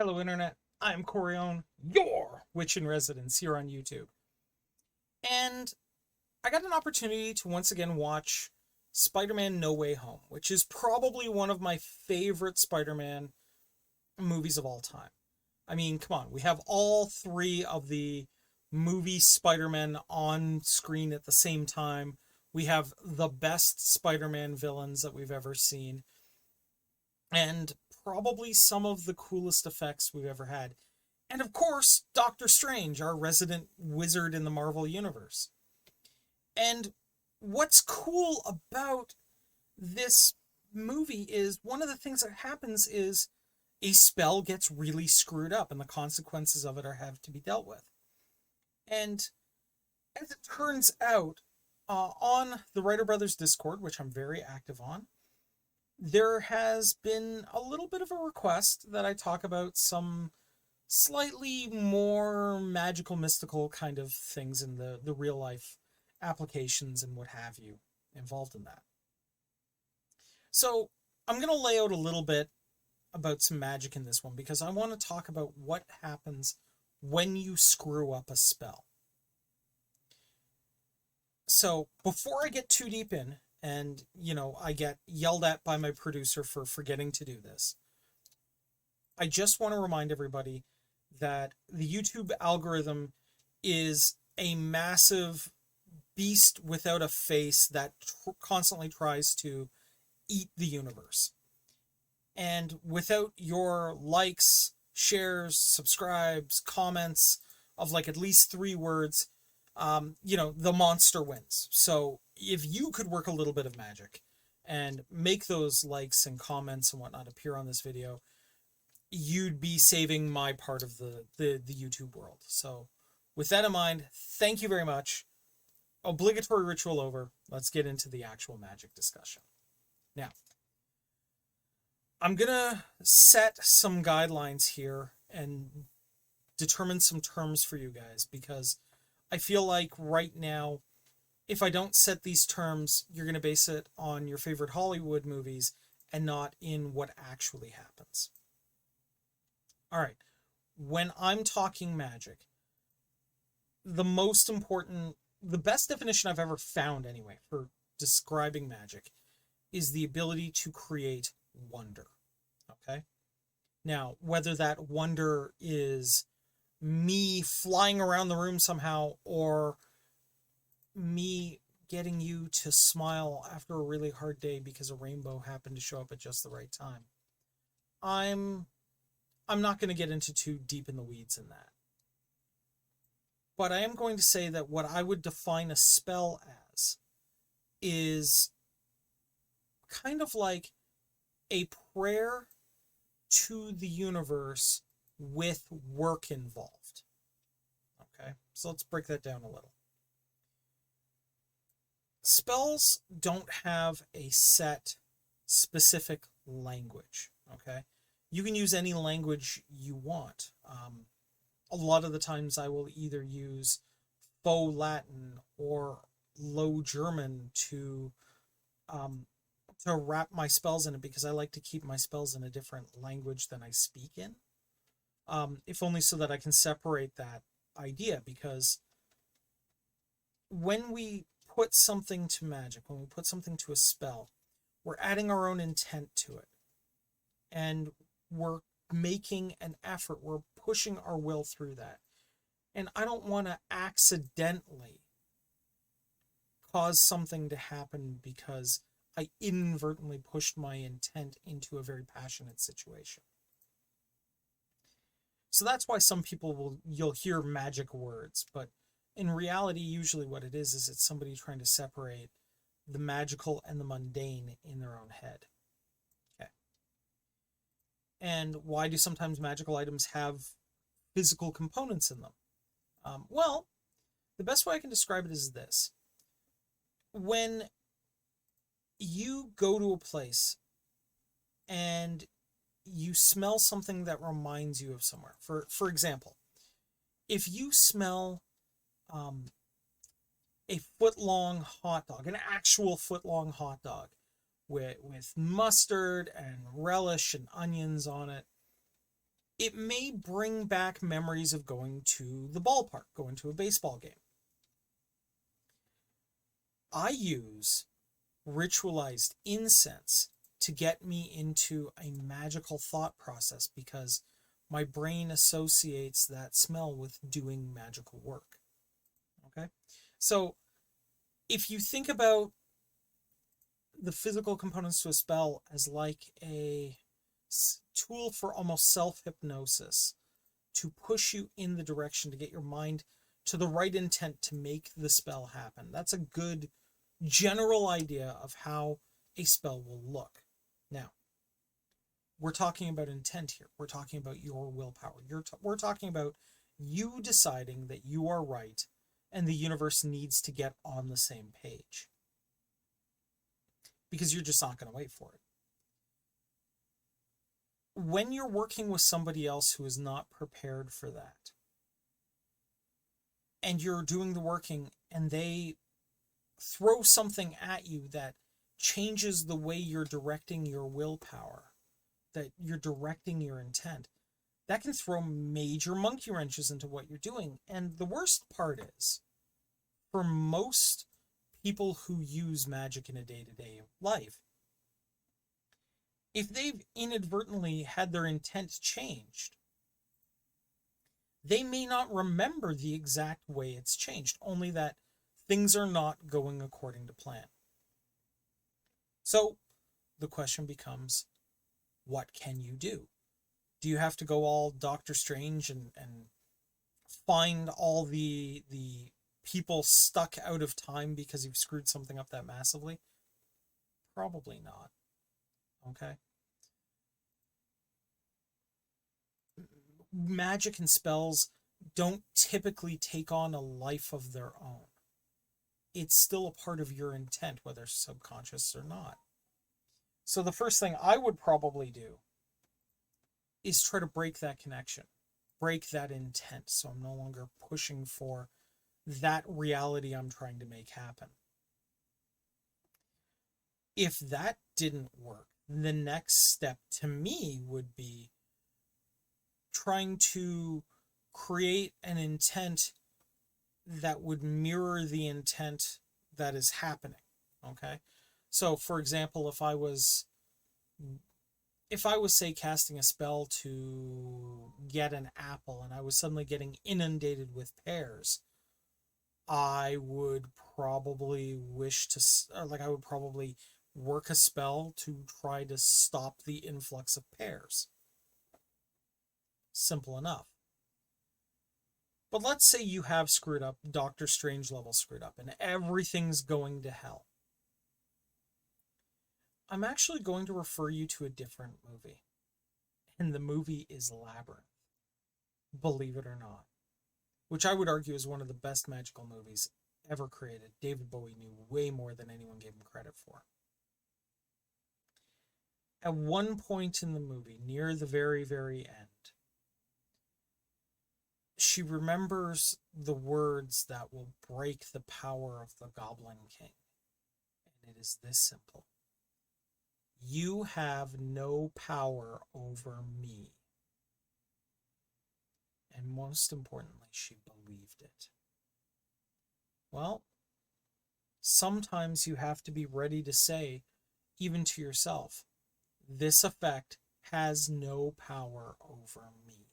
Hello, Internet. I'm Corione, your witch in residence here on YouTube. And I got an opportunity to once again watch Spider-Man No Way Home, which is probably one of my favorite Spider-Man movies of all time. I mean, come on, we have all three of the movie Spider-Man on screen at the same time. We have the best Spider-Man villains that we've ever seen, and probably some of the coolest effects we've ever had. And of course, Doctor Strange, our resident wizard in the Marvel Universe. And what's cool about this movie is one of the things that happens is a spell gets really screwed up and the consequences of it have to be dealt with. And as it turns out, on the Writer Brothers Discord, which I'm very active on, there has been a little bit of a request that I talk about some slightly more magical, mystical kind of things in the real life applications and what have you involved in that. So I'm going to lay out a little bit about some magic in this one because I want to talk about what happens when you screw up a spell. So before I get too deep in, and, I get yelled at by my producer for forgetting to do this, I just want to remind everybody that the YouTube algorithm is a massive beast without a face that constantly tries to eat the universe. And without your likes, shares, subscribes, comments of like at least 3 words, the monster wins. So if you could work a little bit of magic and make those likes and comments and whatnot appear on this video, you'd be saving my part of the YouTube world. So with that in mind, thank you very much. Obligatory ritual over. Let's get into the actual magic discussion. Now, I'm going to set some guidelines here and determine some terms for you guys because I feel like right now, if I don't set these terms, you're going to base it on your favorite Hollywood movies and not in what actually happens. All right. When I'm talking magic, the best definition I've ever found anyway for describing magic is the ability to create wonder. Okay? Now, whether that wonder is me flying around the room somehow or me getting you to smile after a really hard day because a rainbow happened to show up at just the right time, I'm not going to get into too deep in the weeds in that. But I am going to say that what I would define a spell as is kind of like a prayer to the universe with work involved. Okay, so let's break that down a little. Spells don't have a set specific language. Okay, you can use any language you want. A lot of the times I will either use Faux Latin or Low German to wrap my spells in it because I like to keep my spells in a different language than I speak in. If only so that I can separate that idea, because when we put something to magic, when we put something to a spell, we're adding our own intent to it. And we're making an effort. We're pushing our will through that. And I don't want to accidentally cause something to happen because I inadvertently pushed my intent into a very passionate situation. So that's why some people you'll hear magic words, but in reality, usually what it is it's somebody trying to separate the magical and the mundane in their own head. Okay. And why do sometimes magical items have physical components in them? Well, the best way I can describe it is this. When you go to a place and you smell something that reminds you of somewhere. For example, if you smell a foot-long hot dog, an actual foot-long hot dog with mustard and relish and onions on it, It may bring back memories of going to the ballpark, going to a baseball game. I use ritualized incense to get me into a magical thought process because my brain associates that smell with doing magical work. Okay? So if you think about the physical components to a spell as like a tool for almost self-hypnosis to push you in the direction to get your mind to the right intent to make the spell happen. That's a good general idea of how a spell will look. Now, we're talking about intent here. We're talking about your willpower. We're talking about you deciding that you are right and the universe needs to get on the same page. Because you're just not going to wait for it. When you're working with somebody else who is not prepared for that, and you're doing the working and they throw something at you that changes the way you're directing your willpower, that you're directing your intent, that can throw major monkey wrenches into what you're doing. And the worst part is, for most people who use magic in a day-to-day life, if they've inadvertently had their intent changed, they may not remember the exact way it's changed, only that things are not going according to plan. So the question becomes, what can you do? Do you have to go all Doctor Strange and find all the people stuck out of time because you've screwed something up that massively? Probably not. Okay? Magic and spells don't typically take on a life of their own. It's still a part of your intent, whether subconscious or not. So the first thing I would probably do is try to break that connection, break that intent, so I'm no longer pushing for that reality I'm trying to make happen. If that didn't work, the next step to me would be trying to create an intent that would mirror the intent that is happening. Okay? So, for example, if I was, say, casting a spell to get an apple and I was suddenly getting inundated with pears, I would probably I would probably work a spell to try to stop the influx of pears. Simple enough. But let's say you have screwed up, Doctor Strange level screwed up, and everything's going to hell. I'm actually going to refer you to a different movie. And the movie is Labyrinth. Believe it or not. Which I would argue is one of the best magical movies ever created. David Bowie knew way more than anyone gave him credit for. At one point in the movie, near the very, very end, she remembers the words that will break the power of the Goblin King. And it is this simple. You have no power over me. And most importantly, she believed it. Well, sometimes you have to be ready to say, even to yourself, this effect has no power over me.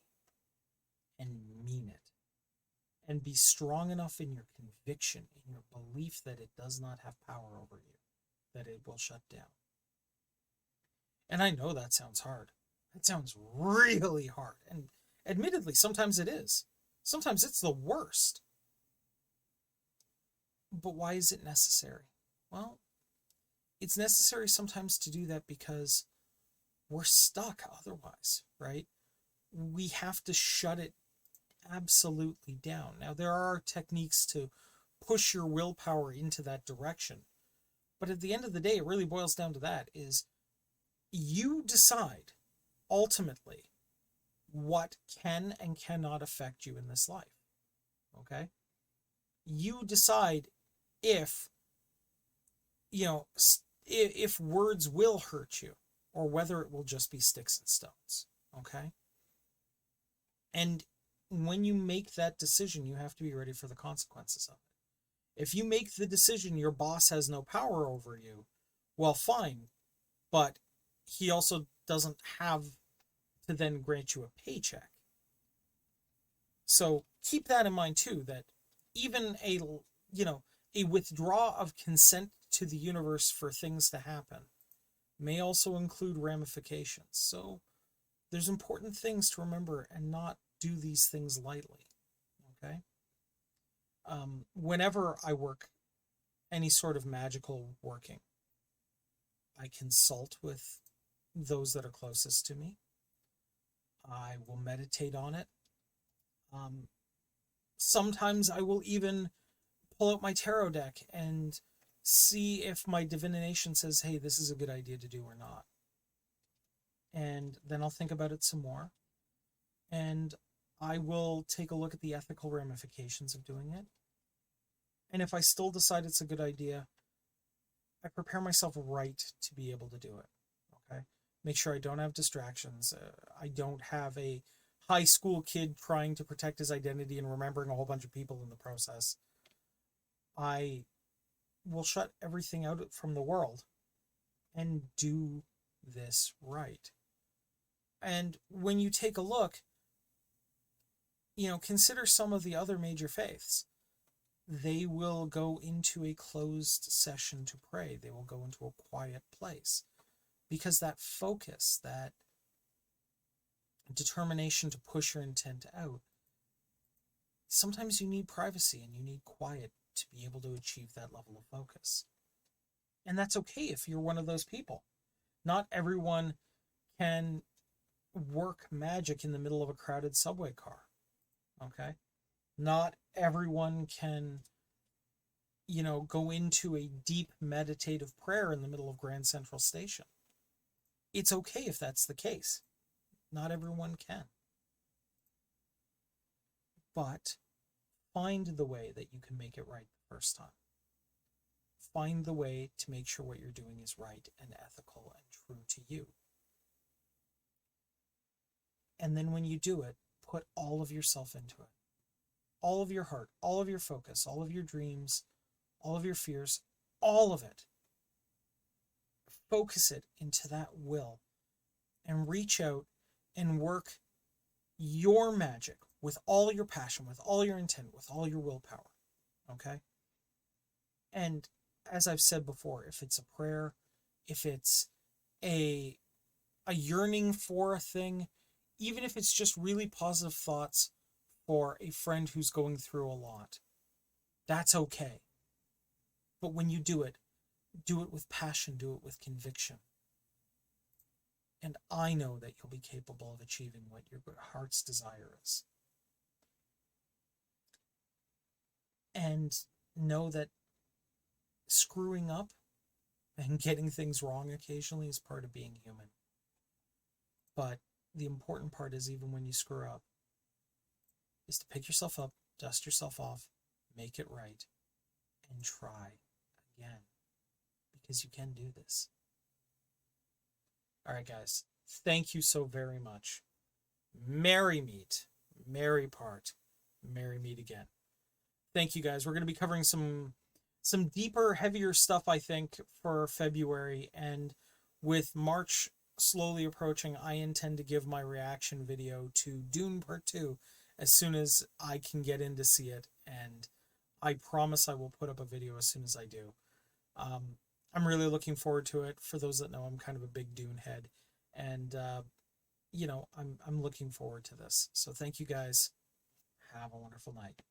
And mean it. And be strong enough in your conviction, in your belief that it does not have power over you, that it will shut down. And I know that sounds hard. That sounds really hard. And admittedly, sometimes it is. Sometimes it's the worst. But why is it necessary? Well, it's necessary sometimes to do that because we're stuck otherwise, right? We have to shut it absolutely down. Now, there are techniques to push your willpower into that direction. But at the end of the day, it really boils down to that, is you decide, ultimately, what can and cannot affect you in this life. Okay? You decide if words will hurt you or whether it will just be sticks and stones. Okay? And when you make that decision, you have to be ready for the consequences of it. If you make the decision your boss has no power over you, well, fine, but he also doesn't have to then grant you a paycheck. So keep that in mind too, that even a withdrawal of consent to the universe for things to happen may also include ramifications. So there's important things to remember and not do these things lightly. Okay. Whenever I work any sort of magical working, I consult with those that are closest to me. I will meditate on it. Sometimes I will even pull out my tarot deck and see if my divination says, hey, this is a good idea to do or not. And then I'll think about it some more. And I will take a look at the ethical ramifications of doing it. And if I still decide it's a good idea, I prepare myself right to be able to do it. Okay? Make sure I don't have distractions. I don't have a high school kid trying to protect his identity and remembering a whole bunch of people in the process. I will shut everything out from the world and do this right. And when you take a look, consider some of the other major faiths. They will go into a closed session to pray. They will go into a quiet place because that focus, that determination to push your intent out, sometimes you need privacy and you need quiet to be able to achieve that level of focus. And that's okay if you're one of those people. Not everyone can work magic in the middle of a crowded subway car. Okay? Not everyone can, go into a deep meditative prayer in the middle of Grand Central Station. It's okay if that's the case. Not everyone can. But find the way that you can make it right the first time. Find the way to make sure what you're doing is right and ethical and true to you. And then when you do it, put all of yourself into it. All of your heart, all of your focus, all of your dreams, all of your fears, all of it. Focus it into that will and reach out and work your magic with all your passion, with all your intent, with all your willpower. Okay? And as I've said before, if it's a prayer, if it's a yearning for a thing, even if it's just really positive thoughts for a friend who's going through a lot, that's okay. But when you do it with passion, do it with conviction. And I know that you'll be capable of achieving what your heart's desire is. And know that screwing up and getting things wrong occasionally is part of being human. But the important part is, even when you screw up, is to pick yourself up, dust yourself off, make it right, and try again. Because you can do this. All right, guys. Thank you so very much. Merry meet. Merry part. Merry meet again. Thank you, guys. We're going to be covering some deeper, heavier stuff, I think, for February. And with March slowly approaching, I intend to give my reaction video to Dune Part 2 as soon as I can get in to see it. And I promise I will put up a video as soon as I do. I'm really looking forward to it. For those that know, I'm kind of a big Dune head. And, I'm looking forward to this. So thank you, guys. Have a wonderful night.